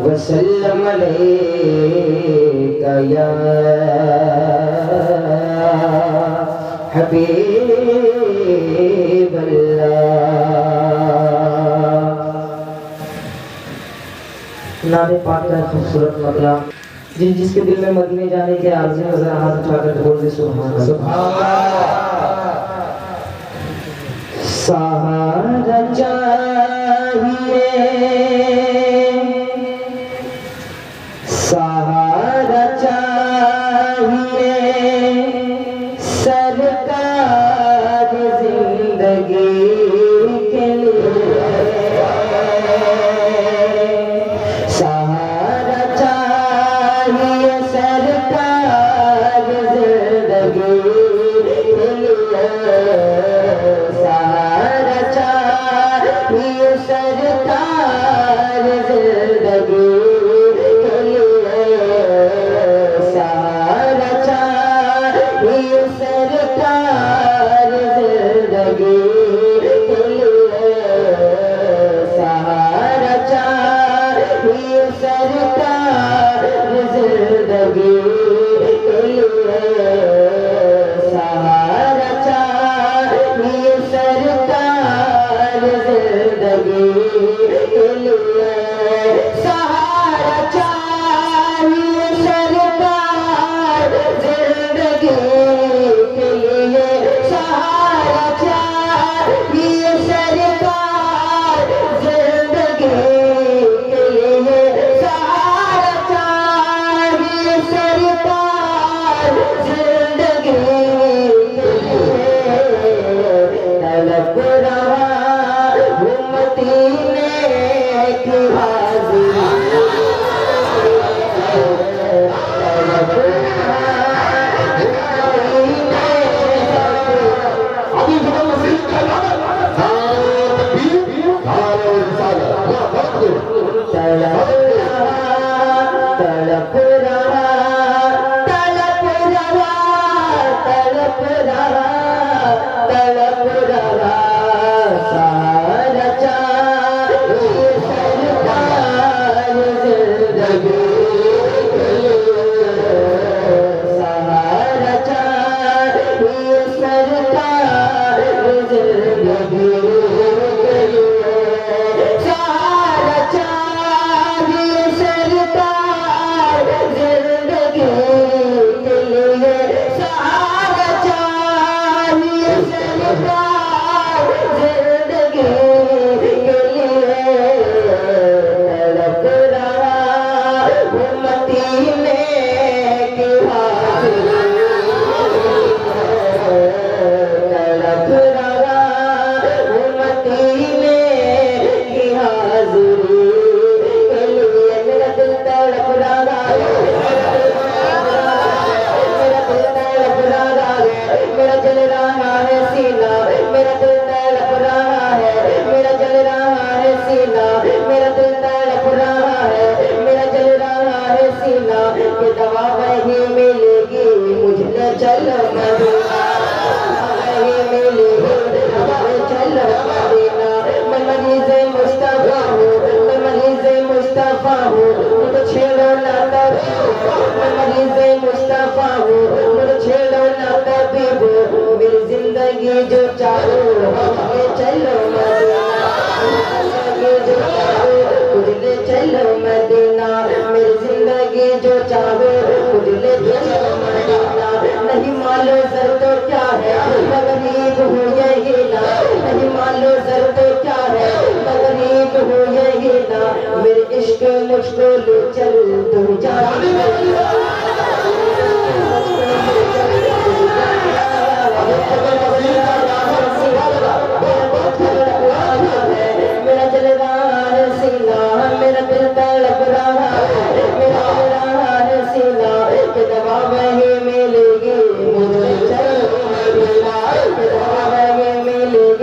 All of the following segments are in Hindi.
वसल्लम अलैका या हबीब अल्लाह। नारे पाक का खूबसूरत मकला जिसके दिल में मदीने जाने के आरज़ू में ज़रा हाथ उठाकर बोल दे सुभान अल्लाह। सहारा सहारा चाहिए सरकार जिंदगी के लिए, सहारा चाहिए सरकार जिंदगी के लिए, सहारा चाहिए सरकार जिंदगी जो चाहो चलो ले चलो मदीना, मेरी जिंदगी जो चाहो ले चलो मदीना। नहीं मालो सर तो क्या है गरीब हूँ यही ना, नहीं मालो सर तो क्या है गरीब हूँ यही ना। मेरे इश्क मुझको ले चल तू जा, मेरा दिल सीना, मेरा दिल तड़प रहा है, मेरा सीना के दवा वही मिलेगी मुझे, चल दवा वही मिलेगी।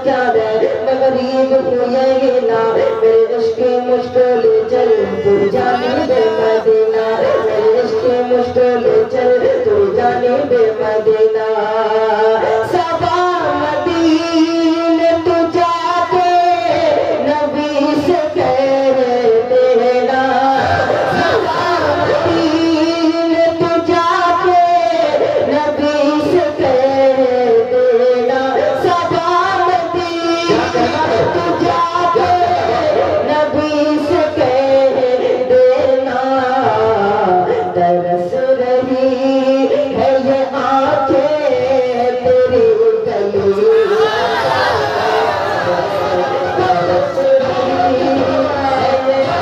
क्या है मैं गरीब हूँ ये ना मेरे इश्क मुश्किल चल तू जाने बे मदीना मेरे इश्क मुश्किल चल तू जाने बे मदीना सबा मदीने तू जाके नबी से कह देना सबा मदीने तू जाके नबी से कह देना सबा मदीने तू जाके नबी से कह देना तरस रही है ये आंखें तेरी गली तरस रही है ये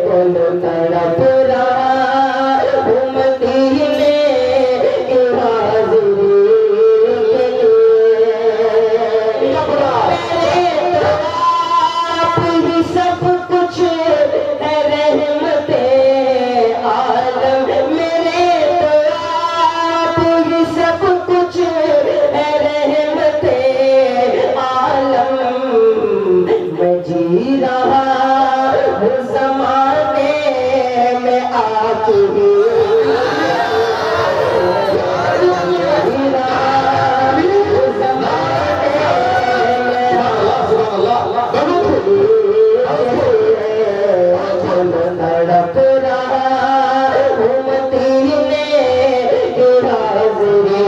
बोलो तड़प रहा हूँ मदीने की हाज़िरी के लिए मेरे आप ही सब कुछ है रहमते आलम मेरे तो आप ही सब कुछ है रहमते आलम मैं जी रहा हूँ ज़माने में आके ही जी रहा हूँ ज़माने में तड़प रहा हूँ मदीने की हाज़िरी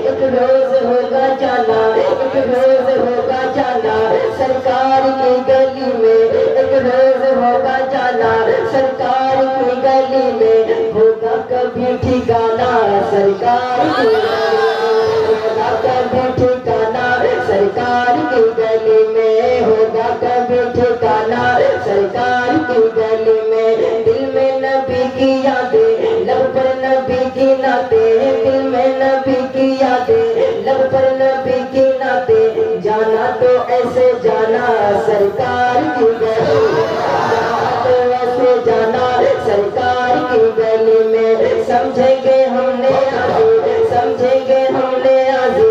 एक रोज होगा जाना एक रोज होगा जाना सरकार की गली में एक रोज होगा जाना सरकार की गली में होगा कभी ठिकाना सरकार की गली में होगा कभी ठिकाना सरकार की गली में होगा कभी ठिकाना सरकार की गली में दिल में नबी की यादें लब पर नबी की नातें दिल में नबी की यादें लब पर नबी की नातें जाना तो ऐसे जाना सरकार की गली में जाना तो ऐसे जाना सरकार की गली में समझेंगे हमने आजी समझेंगे हमने आजी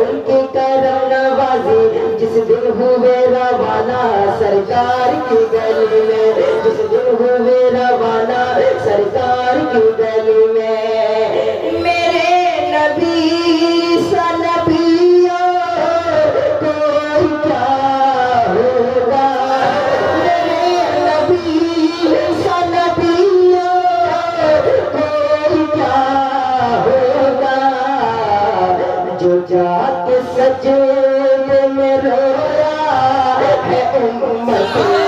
उनकी करम नवाजी जिस दिन हुए रवाना सरकार की गली में जिस दिन हुए रवाना सरकार की गली में मेरे नबी सा नबियों कोई क्या होगा मेरे नबी सा नबियों कोई क्या होगा जो जाके सजदे में रोया है उम्मत